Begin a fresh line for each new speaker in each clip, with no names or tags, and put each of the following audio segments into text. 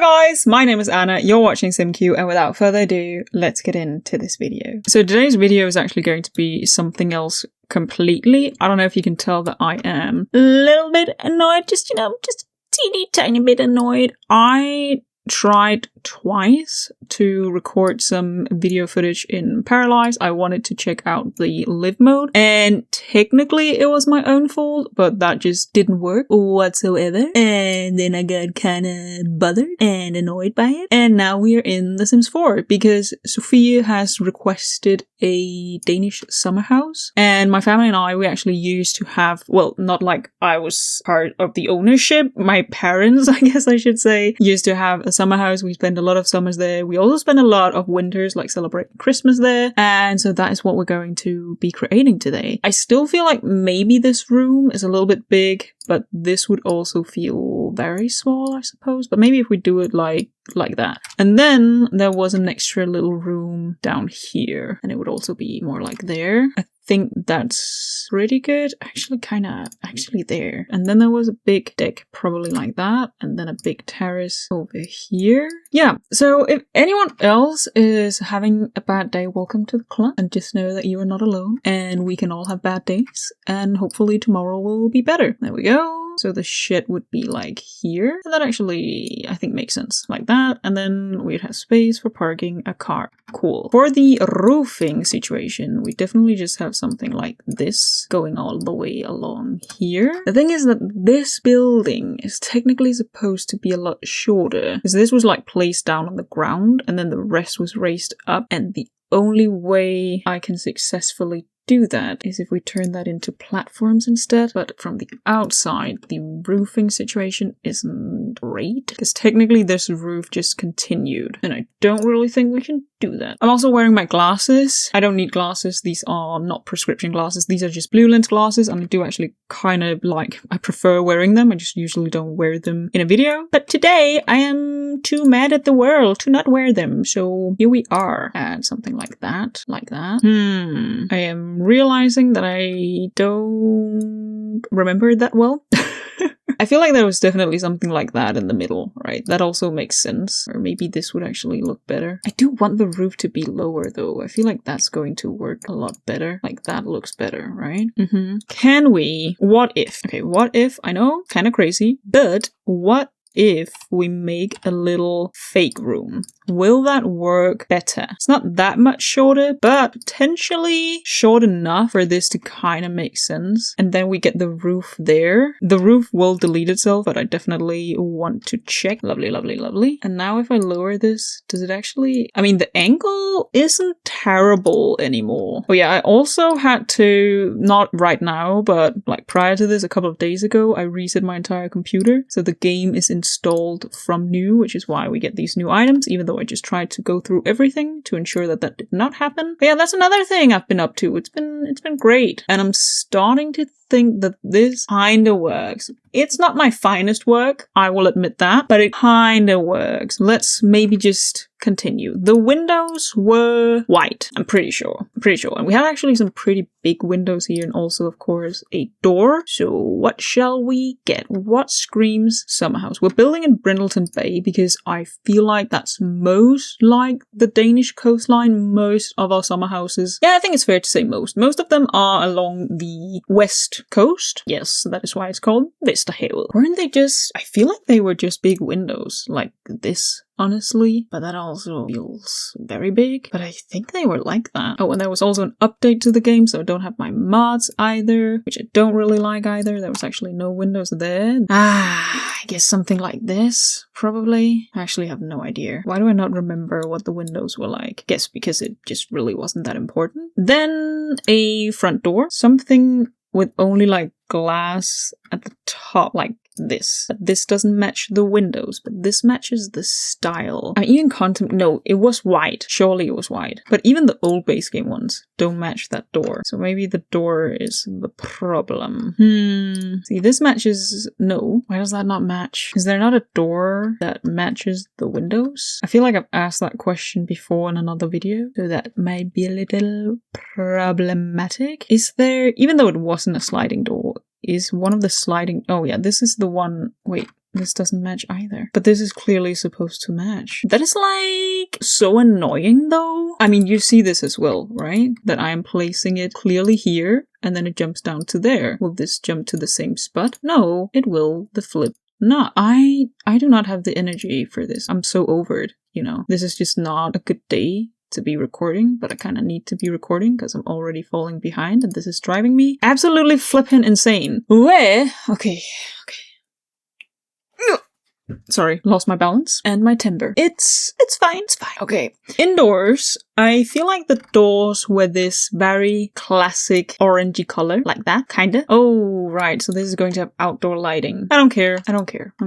guys, my name is Anna, you're watching SimQ, and without further ado, let's get into this video. So today's video is actually going to be something else completely. I don't know if you can tell that I am a little bit annoyed, just a teeny tiny bit annoyed. I tried twice to record some video footage in Paralyze. I wanted to check out the live mode, and technically it was my own fault, but that just didn't work whatsoever. And then I got kinda bothered and annoyed by it. And now we're in The Sims 4 because Sofie has requested a Danish summer house. And my family and I, we actually used to have, well, not like I was part of the ownership. My parents, I guess I should say, used to have a summer house. We spent a lot of summers there. We also spent a lot of winters, like celebrating Christmas there. And so that is what we're going to be creating today. I still feel like maybe this room is a little bit big, but this would also feel very small, I suppose. But maybe if we do it like that. And then there was an extra little room down here, and it would also be more like there. I think that's pretty good. Actually there. And then there was a big deck, probably like that, and then a big terrace over here. Yeah, so if anyone else is having a bad day, welcome to the club, and just know that you are not alone, and we can all have bad days, and hopefully tomorrow will be better. There we go. So the shed would be like here. And that actually, I think, makes sense. Like that. And then we'd have space for parking a car. Cool. For the roofing situation, we definitely just have something like this going all the way along here. The thing is that this building is technically supposed to be a lot shorter, because this was like placed down on the ground and then the rest was raised up, and the only way I can successfully do that is if we turn that into platforms instead. But from the outside, the roofing situation isn't great, because technically this roof just continued, and I don't really think we can do that. I'm also wearing my glasses. I don't need glasses. These are not prescription glasses. These are just blue lens glasses, and I do actually kind of I prefer wearing them. I just usually don't wear them in a video. But today I am too mad at the world to not wear them. So here we are. Add something like that. I am realizing that I don't remember it that well. I feel like there was definitely something like that in the middle, right? That also makes sense. Or maybe this would actually look better. I do want the roof to be lower though. I feel like that's going to work a lot better. Like that looks better, right? Can we? What if? Okay, what if? I know, kind of crazy, but what if we make a little fake room? Will that work better? It's not that much shorter, but potentially short enough for this to kind of make sense. And then we get the roof there. The roof will delete itself, but I definitely want to check. Lovely, lovely, lovely. And now if I lower this, does it actually... I mean, the angle isn't terrible anymore. Oh yeah, I also had to, not right now, but like prior to this, a couple of days ago, I reset my entire computer. So the game is installed from new, which is why we get these new items, even though I just tried to go through everything to ensure that that did not happen. But yeah, that's another thing I've been up to. It's been great. And I'm starting to think that this kind of works. It's not my finest work, I will admit that, but it kind of works. Let's maybe just continue. The windows were white, I'm pretty sure. And we had actually some pretty big windows here, and also, of course, a door. So what shall we get? What screams summer house? We're building in Brindleton Bay because I feel like that's most like the Danish coastline. Most of our summer houses, yeah, I think it's fair to say most of them are along the west coast. Yes, that is why it's called Vesterhavet. Weren't they just... I feel like they were just big windows like this, honestly, but that also feels very big. But I think they were like that. Oh, and there was also an update to the game, so I don't have my mods either, which I don't really like either. There was actually no windows there. I guess something like this, probably. I actually have no idea. Why do I not remember what the windows were like? Guess because it just really wasn't that important. Then a front door, something with only like glass at the top, like this. But this doesn't match the windows, but this matches the style. I even no, it was white. Surely it was white. But even the old base game ones don't match that door. So maybe the door is the problem. See, this matches... No. Why does that not match? Is there not a door that matches the windows? I feel like I've asked that question before in another video, so that might be a little problematic. Is there... Even though it wasn't a sliding door, is one of the sliding... Oh yeah, this is the one... Wait, this doesn't match either. But this is clearly supposed to match. That is like so annoying though. I mean, you see this as well, right? That I am placing it clearly here and then it jumps down to there. Will this jump to the same spot? No, it will. The flip. No, I do not have the energy for this. I'm so over it, you know. This is just not a good day to be recording, but I kind of need to be recording because I'm already falling behind and this is driving me absolutely flippin' insane. Okay. Sorry, lost my balance and my temper. It's fine. Okay. Indoors, I feel like the doors were this very classic orangey color, like that, kinda. Oh, right. So this is going to have outdoor lighting. I don't care. I don't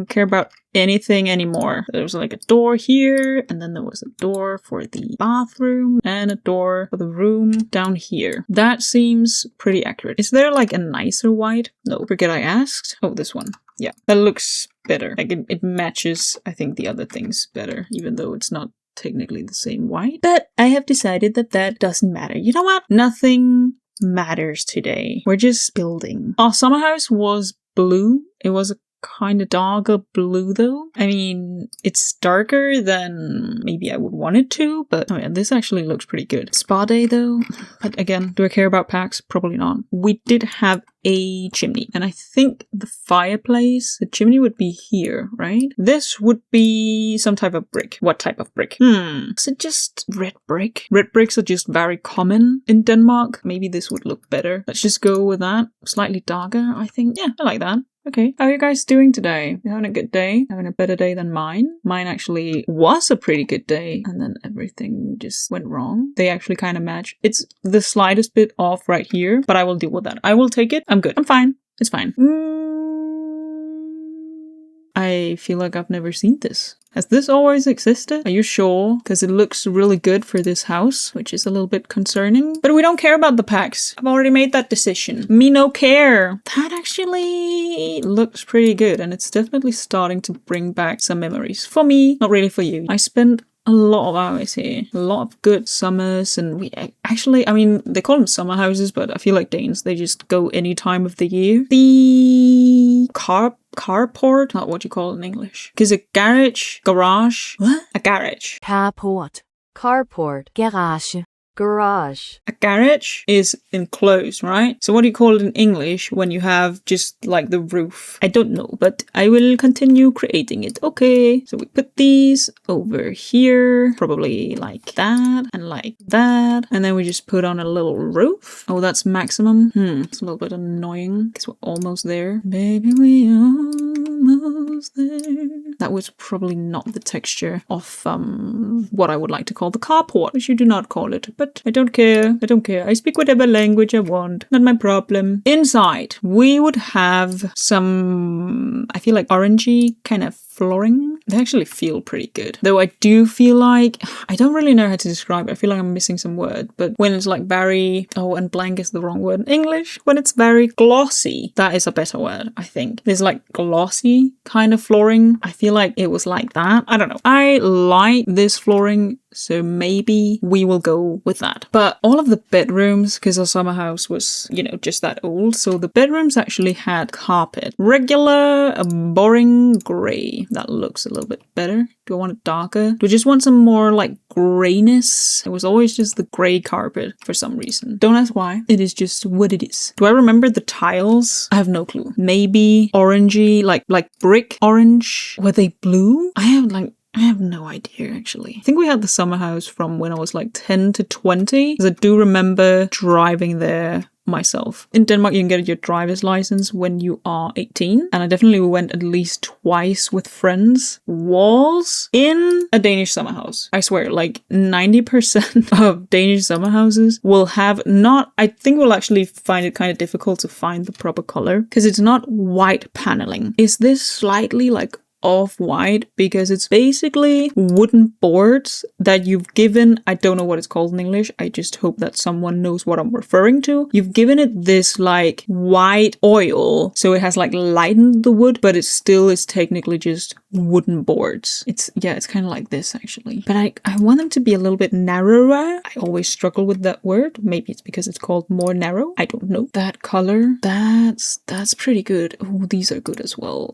care about anything anymore. There was like a door here, and then there was a door for the bathroom and a door for the room down here. That seems pretty accurate. Is there like a nicer white? No, forget I asked. Oh, this one. Yeah, that looks better. Like it matches, I think, the other things better, even though it's not technically the same white. But I have decided that that doesn't matter. You know what? Nothing matters today. We're just building. Our summer house was blue. It was a kind of darker blue though. I mean, it's darker than maybe I would want it to, but oh yeah, this actually looks pretty good. Spa day though. But again, do I care about packs? Probably not. We did have a chimney, and I think the fireplace, the chimney would be here, right? This would be some type of brick. What type of brick? Is it just red brick? Red bricks are just very common in Denmark. Maybe this would look better. Let's just go with that. Slightly darker, I think. Yeah, I like that. Okay, how are you guys doing today? You having a good day? Having a better day than mine? Mine actually was a pretty good day, and then everything just went wrong. They actually kind of match. It's the slightest bit off right here, but I will deal with that. I will take it. I'm good. I'm fine. It's fine. I feel like I've never seen this. Has this always existed? Are you sure? Because it looks really good for this house, which is a little bit concerning. But we don't care about the packs. I've already made that decision. Me no care. That actually looks pretty good, and it's definitely starting to bring back some memories. For me, not really for you. I spent a lot of hours here. A lot of good summers, and we actually, I mean, they call them summer houses, but I feel like Danes, they just go any time of the year. The carport, not what you call it in English. Because a garage. What? A garage.
Carport, garage.
A garage is enclosed, right? So what do you call it in English when you have just like the roof? I don't know, but I will continue creating it. Okay, so we put these over here, probably like that and like that. And then we just put on a little roof. Oh, that's maximum. It's a little bit annoying because we're almost there. Baby, we almost there. That was probably not the texture of what I would like to call the carport, which you do not call it, but I don't care. I speak whatever language I want. Not my problem. Inside, we would have some, I feel like orangey kind of flooring. They actually feel pretty good. Though I do feel like, I don't really know how to describe it. I feel like I'm missing some word. But when it's like very, and blank is the wrong word in English. When it's very glossy, that is a better word, I think. There's like glossy kind of flooring. I feel like it was like that. I don't know. I like this flooring, so maybe we will go with that. But all of the bedrooms, because our summer house was, just that old. So the bedrooms actually had carpet. Regular, boring grey. That looks a little bit better. Do I want it darker? Do I just want some more like grayness? It was always just the grey carpet for some reason. Don't ask why. It is just what it is. Do I remember the tiles? I have no clue. Maybe orangey, like brick orange. Were they blue? I have no idea, actually. I think we had the summer house from when I was like 10 to 20. Because I do remember driving there myself. In Denmark, you can get your driver's license when you are 18. And I definitely went at least twice with friends. Was in a Danish summer house. I swear, like 90% of Danish summer houses will have not, I think we'll actually find it kind of difficult to find the proper color. Because it's not white paneling. Is this slightly like off-white, because it's basically wooden boards that you've given, I don't know what it's called in English, I just hope that someone knows what I'm referring to. You've given it this like white oil, so it has like lightened the wood, but it still is technically just wooden boards. It's kind of like this actually. But I want them to be a little bit narrower. I always struggle with that word. Maybe it's because it's called more narrow. I don't know. That color, that's pretty good. Oh, these are good as well.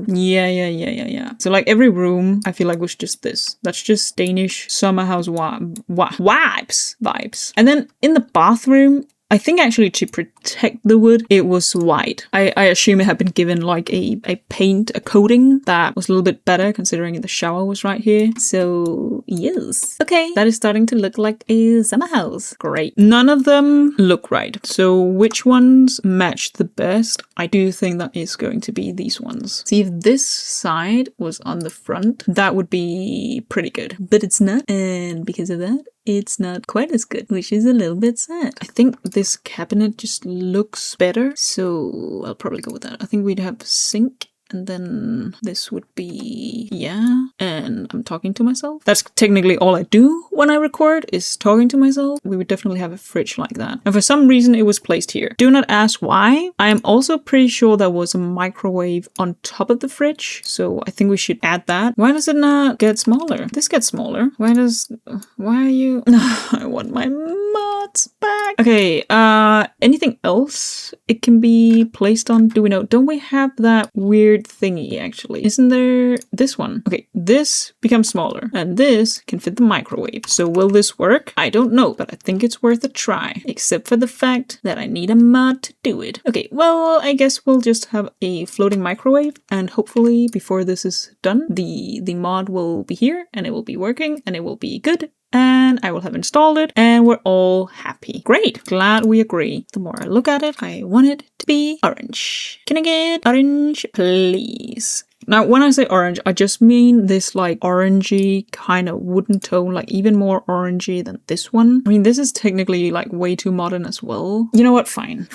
Yeah. So like every room, I feel like was just this. That's just Danish summer house vibes. And then in the bathroom, I think actually to protect the wood, it was white. I assume it had been given like a paint, a coating that was a little bit better considering the shower was right here. So yes. Okay, that is starting to look like a summer house. Great. None of them look right. So which ones match the best? I do think that is going to be these ones. See, if this side was on the front, that would be pretty good. But it's not, and because of that, it's not quite as good, which is a little bit sad. I think this cabinet just looks better, so I'll probably go with that. I think we'd have sink, and then this would be, yeah, and I'm talking to myself. That's technically all I do when I record, is talking to myself. We would definitely have a fridge like that. And for some reason it was placed here. Do not ask why. I am also pretty sure there was a microwave on top of the fridge, so I think we should add that. Why does it not get smaller? This gets smaller. Why are you... I want my mods back. Okay, anything else it can be placed on? Do we know? Don't we have that weird thingy actually? Isn't there this one? Okay, this becomes smaller and this can fit the microwave. So will this work? I don't know, but I think it's worth a try, except for the fact that I need a mod to do it. Okay, well, I guess we'll just have a floating microwave, and hopefully before this is done, the mod will be here and it will be working and it will be good. And I will have installed it and we're all happy. Great, glad we agree. The more I look at it, I want it to be orange. Can I get orange, please? Now, when I say orange, I just mean this like orangey kind of wooden tone, like even more orangey than this one. I mean, this is technically like way too modern as well. You know what? Fine.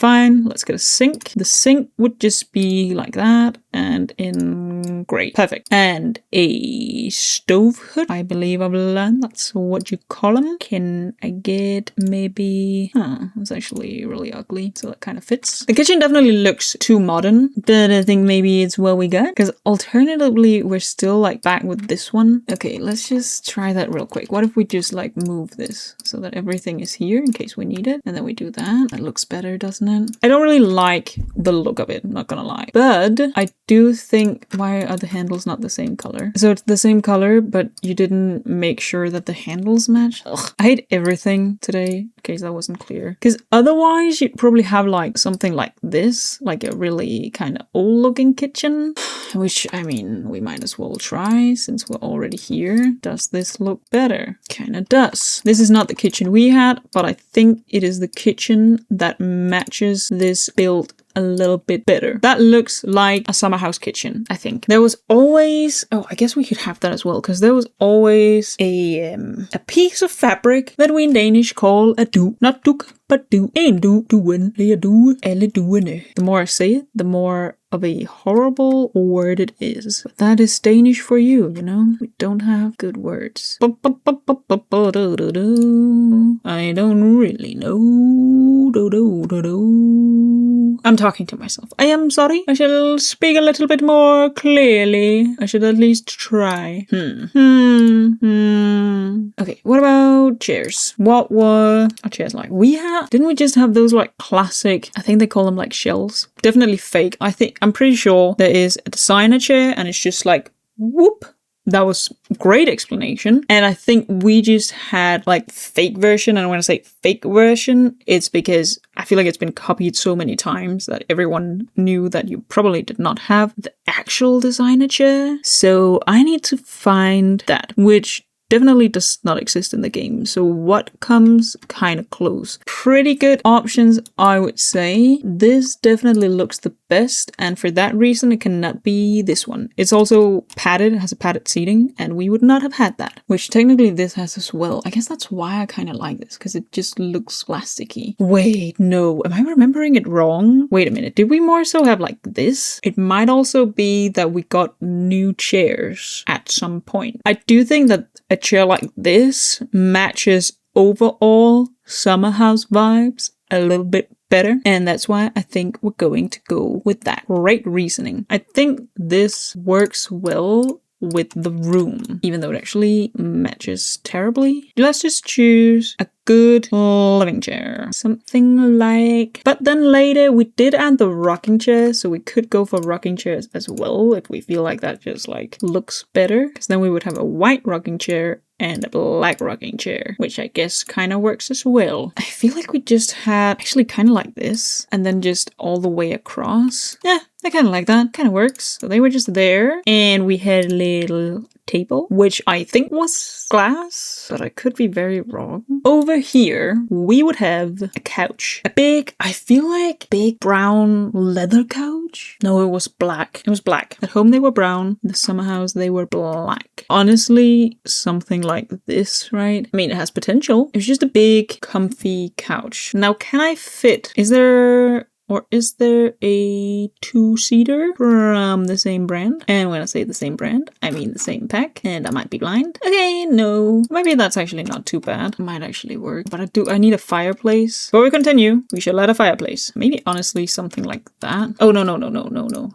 Let's get a sink. The sink would just be like that and in gray. Perfect. And a stove hood. I believe I've learned that's what you call them. Can I get maybe... that's actually really ugly. So that kind of fits. The kitchen definitely looks too modern, but I think maybe it's what we got. Because alternatively, we're still like back with this one. Okay, let's just try that real quick. What if we just like move this so that everything is here in case we need it? And then we do that. That looks better, doesn't it? I don't really like the look of it, I'm not gonna lie. But I do think, why are the handles not the same color? So it's the same color, but you didn't make sure that the handles match. Ugh, I hate everything today, in case that wasn't clear. Because otherwise you'd probably have like something like this, like a really kind of old looking kitchen, which I mean, we might as well try since we're already here. Does this look better? Kinda does. This is not the kitchen we had, but I think it is the kitchen that matches this build a little bit better. That looks like a summer house kitchen, I think. There was always, oh, I guess we could have that as well, because there was always a piece of fabric that we in Danish call a du. Not duk, but du. En du, duen, le du, alle duene. The more I say it, the more of a horrible word it is. But that is Danish for you, you know? We don't have good words. I don't really know. I'm talking to myself. I am sorry. I shall speak a little bit more clearly. I should at least try. Okay, what about chairs? What were our chairs like? Didn't we just have those like classic, I think they call them like shells? Definitely fake. I'm pretty sure there is a designer chair and it's just like, whoop. That was great explanation. And I think we just had like fake version. And when I say fake version, it's because I feel like it's been copied so many times that everyone knew that you probably did not have the actual designer chair. So I need to find that, which definitely does not exist in the game. So what comes kind of close? Pretty good options, I would say. This definitely looks the best, and for that reason it cannot be this one. It's also padded, it has a padded seating, and we would not have had that, which technically this has as well. I guess that's why I kind of like this, because it just looks plasticky. Wait, no, am I remembering it wrong? Wait a minute, did we more so have like this? It might also be that we got new chairs at some point. I do think that a chair like this matches overall summer house vibes a little bit better, and that's why I think we're going to go with that. Great reasoning. I think this works well with the room, even though it actually matches terribly. Let's just choose a good living chair. Something like... But then later we did add the rocking chair, so we could go for rocking chairs as well if we feel like that just like looks better. Because then we would have a white rocking chair and a black rocking chair, which I guess kind of works as well. I feel like we just had actually kind of like this and then just all the way across. Yeah, I kind of like that. Kind of works. So they were just there and we had a little table, which I think was glass, but I could be very wrong. Over here, we would have a couch. A big, I feel like big brown leather couch. No, it was black. It was black. At home they were brown. In the summer house they were black. Honestly, something like this, right? I mean, it has potential. It was just a big, comfy couch. Now, can I fit? Is there a two-seater from the same brand? And when I say the same brand, I mean the same pack, and I might be blind. Okay, no. Maybe that's actually not too bad. It might actually work. But I need a fireplace. Before we continue, we should add a fireplace. Maybe honestly something like that. Oh, no.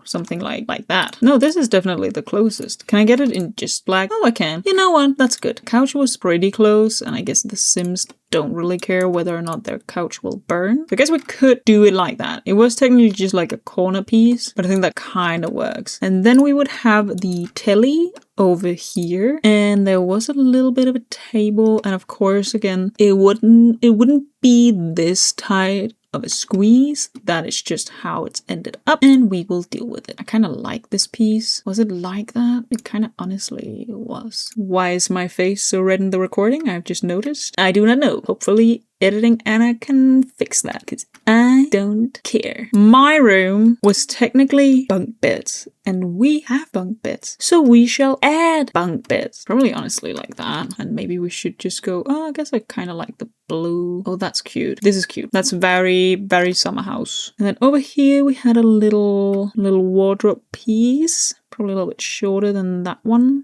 Something like that. No, this is definitely the closest. Can I get it in just black? Oh, I can. You know what? That's good. Couch was pretty close, and I guess the Sims don't really care whether or not their couch will burn. I guess we could do it like that. It was technically just like a corner piece, but I think that kind of works. And then we would have the telly over here, and there was a little bit of a table, and of course, again, it wouldn't be this tight of a squeeze. That is just how it's ended up, and we will deal with it. I kind of like this piece. Was it like that? It kind of honestly was. Why is my face so red in the recording? I've just noticed. I do not know. Hopefully editing Anna can fix that, because I don't care. My room was technically bunk beds, and we have bunk beds, so we shall add bunk beds. Probably honestly like that, and maybe we should just go, oh, I guess I kind of like the blue. Oh, that's cute. This is cute. That's very, very summer house. And then over here we had a little wardrobe piece. Probably a little bit shorter than that one.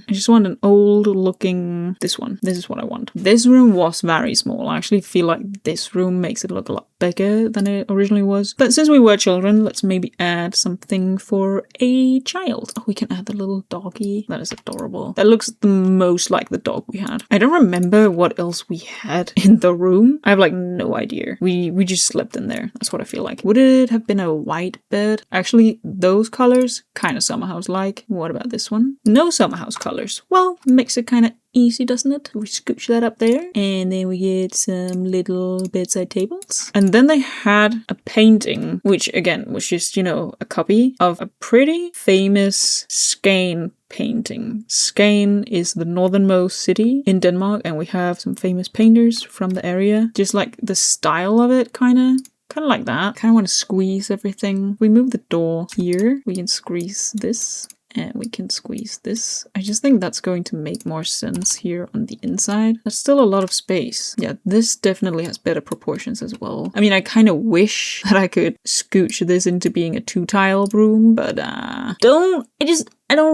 I just want an old looking... This one. This is what I want. This room was very small. I actually feel like this room makes it look a lot bigger than it originally was. But since we were children, let's maybe add something for a child. Oh, we can add the little doggy. That is adorable. That looks the most like the dog we had. I don't remember what else we had in the room. I have like no idea. We just slept in there. That's what I feel like. Would it have been a white bed? Actually, those colors kind of summer house like. What about this one? No summer house colors. Well, makes it kind of easy, doesn't it? We scooch that up there, and then we get some little bedside tables. And then they had a painting, which again was just, you know, a copy of a pretty famous Skagen painting. Skagen is the northernmost city in Denmark, and we have some famous painters from the area. Just like the style of it, kind of like that. Kind of want to squeeze everything. We move the door here. We can squeeze this. And we can squeeze this. I just think that's going to make more sense here on the inside. There's still a lot of space. Yeah, this definitely has better proportions as well. I mean, I kind of wish that I could scooch this into being a 2-tile room, but I don't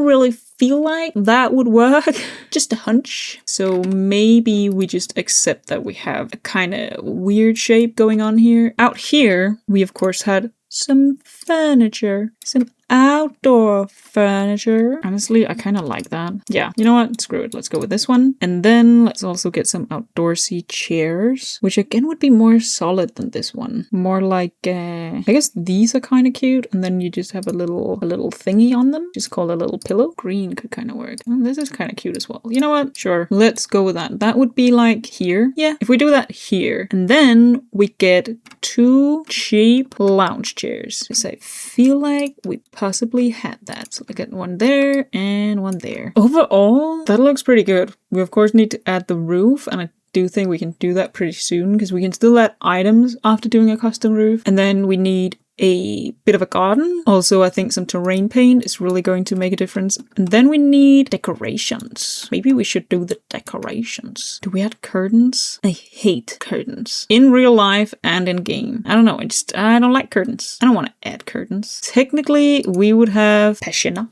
really feel like that would work. Just a hunch. So maybe we just accept that we have a kind of weird shape going on here. Out here, we of course had some furniture. Some outdoor furniture. Honestly, I kind of like that. Yeah, you know what? Screw it. Let's go with this one. And then let's also get some outdoorsy chairs, which again would be more solid than this one. More like, I guess these are kind of cute. And then you just have a little thingy on them. Just call it a little pillow. Green could kind of work. Oh, this is kind of cute as well. You know what? Sure. Let's go with that. That would be like here. Yeah, if we do that here. And then we get 2 cheap lounge chairs. Because I feel like we possibly had that. So I get one there and one there. Overall, that looks pretty good. We of course need to add the roof, and I do think we can do that pretty soon because we can still add items after doing a custom roof. And then we need a bit of a garden. Also, I think some terrain paint is really going to make a difference. And then we need decorations. Maybe we should do the decorations. Do we add curtains? I hate curtains. In real life and in game. I don't know. I don't like curtains. I don't want to add curtains. Technically, we would have persienner.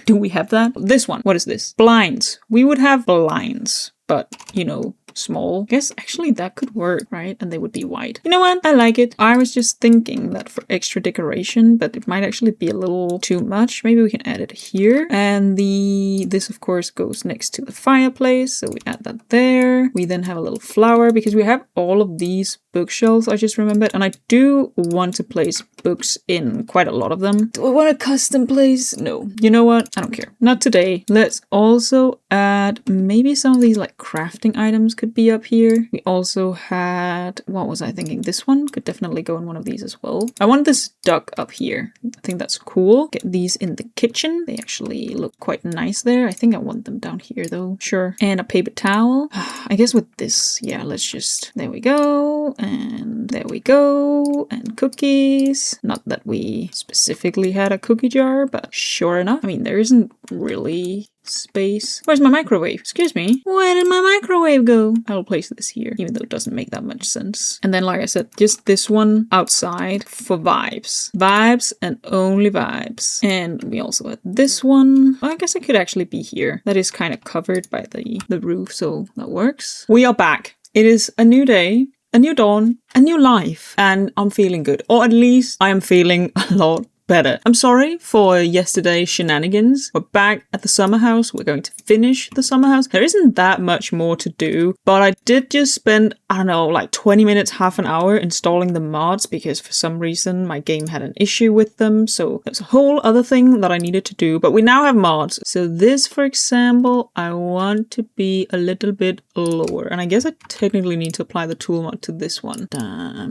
Do we have that? This one. What is this? Blinds. We would have blinds. But, you know, small. I guess actually that could work, right? And they would be white. You know what? I like it. I was just thinking that for extra decoration, but it might actually be a little too much. Maybe we can add it here. And this of course goes next to the fireplace. So we add that there. We then have a little flower because we have all of these bookshelves, I just remembered. And I do want to place books in quite a lot of them. Do I want a custom place? No. You know what? I don't care. Not today. Let's also add maybe some of these like crafting items could be up here. We also had, what was I thinking? This one could definitely go in one of these as well. I want this duck up here. I think that's cool. Get these in the kitchen. They actually look quite nice there. I think I want them down here though. Sure. And a paper towel. I guess with this, yeah, let's just, there we go. And there we go. And cookies. Not that we specifically had a cookie jar, but sure enough. I mean, there isn't really space. Where's my microwave? Excuse me. Where did my microwave go? I'll place this here, even though it doesn't make that much sense. And then, like I said, just this one outside for vibes. Vibes and only vibes. And we also had this one. I guess it could actually be here. That is kind of covered by the roof, so that works. We are back. It is a new day. A new dawn, a new life, and I'm feeling good. Or at least I am feeling a lot better. I'm sorry for yesterday's shenanigans. We're back at the summer house. We're going to finish the summer house. There isn't that much more to do, but I did just spend, I don't know, like 20 minutes, half an hour installing the mods because for some reason my game had an issue with them. So there's a whole other thing that I needed to do, but we now have mods. So this, for example, I want to be a little bit lower. And I guess I technically need to apply the tool mod to this one.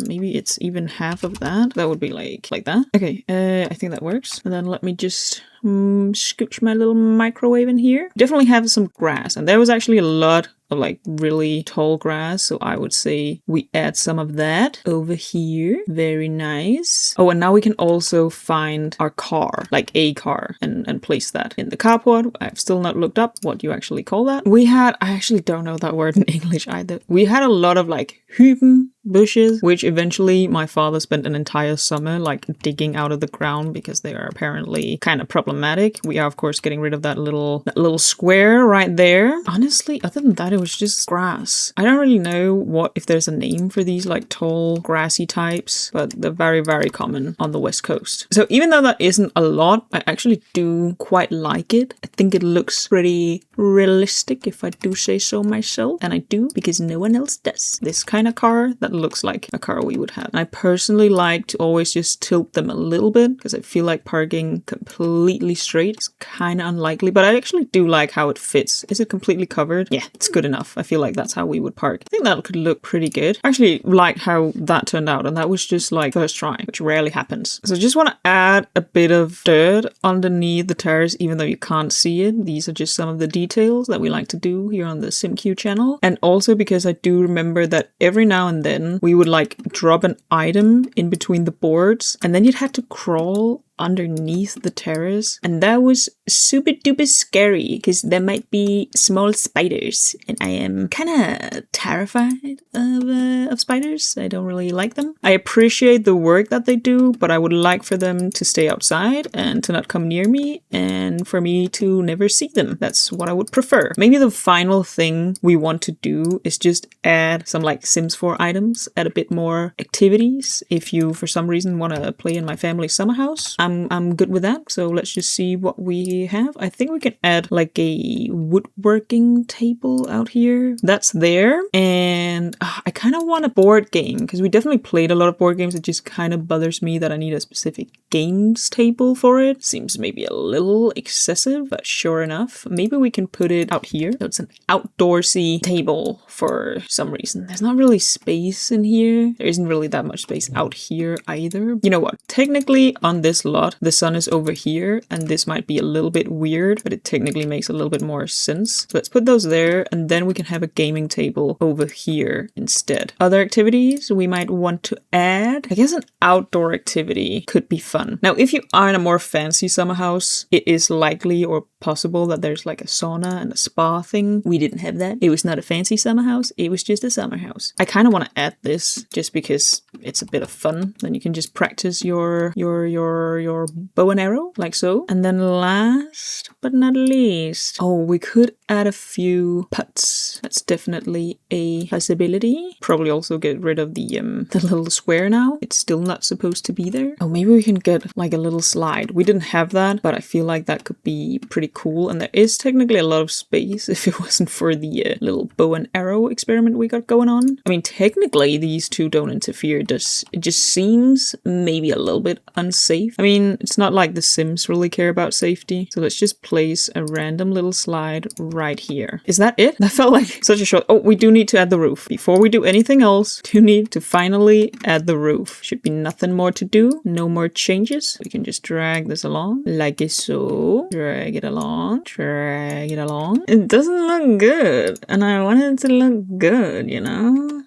Maybe it's even half of that. That would be like that. Okay, I think that works. And then let me just scooch my little microwave in here. Definitely have some grass, and there was actually a lot of like really tall grass, so I would say we add some of that over here. Very nice. Oh, and now we can also find our car, like a car, and place that in the carport. I've still not looked up what you actually call that. I actually don't know that word in English either. We had a lot of like hyben bushes, which eventually my father spent an entire summer like digging out of the ground because they are apparently kind of problematic. We are of course getting rid of that little square right there. Honestly, other than that, it was just grass. I don't really know if there's a name for these like tall grassy types, but they're very, very common on the West Coast. So even though that isn't a lot, I actually do quite like it. I think it looks pretty realistic, if I do say so myself, and I do because no one else does. This kind of car that looks like a car we would have. And I personally like to always just tilt them a little bit because I feel like parking completely straight is kind of unlikely, but I actually do like how it fits. Is it completely covered? Yeah, it's good enough. I feel like that's how we would park. I think that could look pretty good. I actually like how that turned out, and that was just like first try, which rarely happens. So I just want to add a bit of dirt underneath the terrace, even though you can't see it. These are just some of the details that we like to do here on the SimQ channel. And also because I do remember that every now and then we would like drop an item in between the boards, and then you'd have to crawl underneath the terrace, and that was super duper scary because there might be small spiders, and I am kind of terrified of spiders. I don't really like them. I appreciate the work that they do, but I would like for them to stay outside and to not come near me, and for me to never see them. That's what I would prefer. Maybe the final thing we want to do is just add some like Sims 4 items, add a bit more activities. If you for some reason want to play in my family's summer house, I'm good with that. So let's just see what we have. I think we can add like a woodworking table out here. That's there. And I kind of want a board game because we definitely played a lot of board games. It just kind of bothers me that I need a specific games table for it. Seems maybe a little excessive, but sure enough. Maybe we can put it out here. So it's an outdoorsy table for some reason. There's not really space in here. There isn't really that much space out here either. You know what? Technically on this lot, the sun is over here, and this might be a little bit weird, but it technically makes a little bit more sense. So let's put those there, and then we can have a gaming table over here instead. Other activities we might want to add. I guess an outdoor activity could be fun. Now, if you are in a more fancy summer house, it is likely or possible that there's like a sauna and a spa thing. We didn't have that. It was not a fancy summer house. It was just a summer house. I kind of want to add this just because it's a bit of fun. Then you can just practice your bow and arrow like so. And then last but not least, oh, we could add a few putts. That's definitely a possibility. Probably also get rid of the little square now. It's still not supposed to be there. Oh, maybe we can get like a little slide. We didn't have that, but I feel like that could be pretty cool. And there is technically a lot of space if it wasn't for the little bow and arrow experiment we got going on. I mean, technically these two don't interfere. It just seems maybe a little bit unsafe. I mean, it's not like the Sims really care about safety. So let's just place a random little slide right here. Is that it? That felt like such a short... Oh, we do need to add the roof. Before we do anything else, we do need to finally add the roof. Should be nothing more to do. No more changes. We can just drag this along like so. Drag it along. Drag it along. It doesn't look good. And I want it to look good, you know?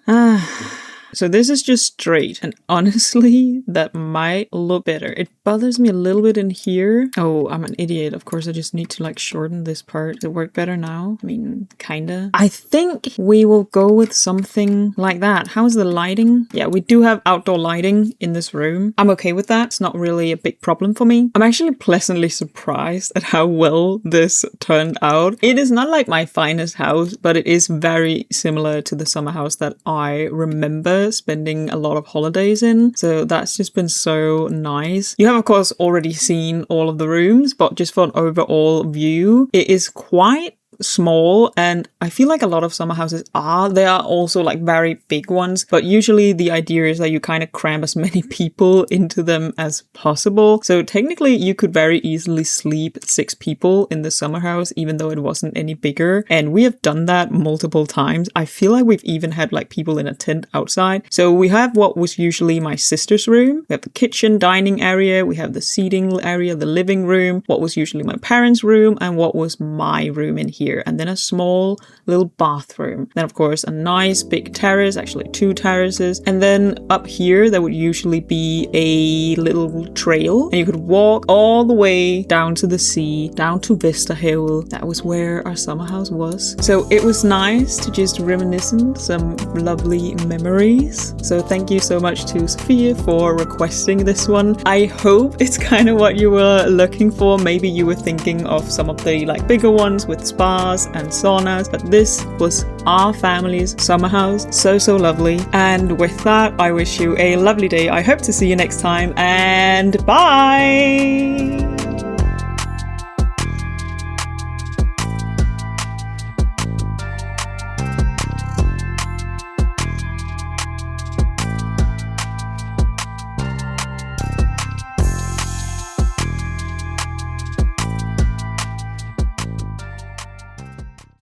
So this is just straight, and honestly, that might look better. It bothers me a little bit in here. Oh, I'm an idiot. Of course, I just need to like shorten this part. Does it work better now? I mean, kinda. I think we will go with something like that. How's the lighting? Yeah, we do have outdoor lighting in this room. I'm okay with that. It's not really a big problem for me. I'm actually pleasantly surprised at how well this turned out. It is not like my finest house, but it is very similar to the summer house that I remember spending a lot of holidays in. So that's just been so nice. You have of course already seen all of the rooms, but just for an overall view, it is quite small, and I feel like a lot of summer houses they are also like very big ones, but usually the idea is that you kind of cram as many people into them as possible. So technically you could very easily sleep 6 people in the summer house even though it wasn't any bigger, and we have done that multiple times. I feel like we've even had like people in a tent outside. So we have what was usually my sister's room, we have the kitchen dining area, we have the seating area, the living room, what was usually my parents' room, and what was my room in here, and then a small little bathroom. Then of course a nice big terrace, actually 2 terraces, and then up here there would usually be a little trail, and you could walk all the way down to the sea, down to Vesterhavet. That was where our summer house was. So it was nice to just reminiscent some lovely memories. So thank you so much to Sofie for requesting this one. I hope it's kind of what you were looking for. Maybe you were thinking of some of the like bigger ones with spas and saunas, but this was our family's summer house. So lovely. And with that, I wish you a lovely day. I hope to see you next time, and bye!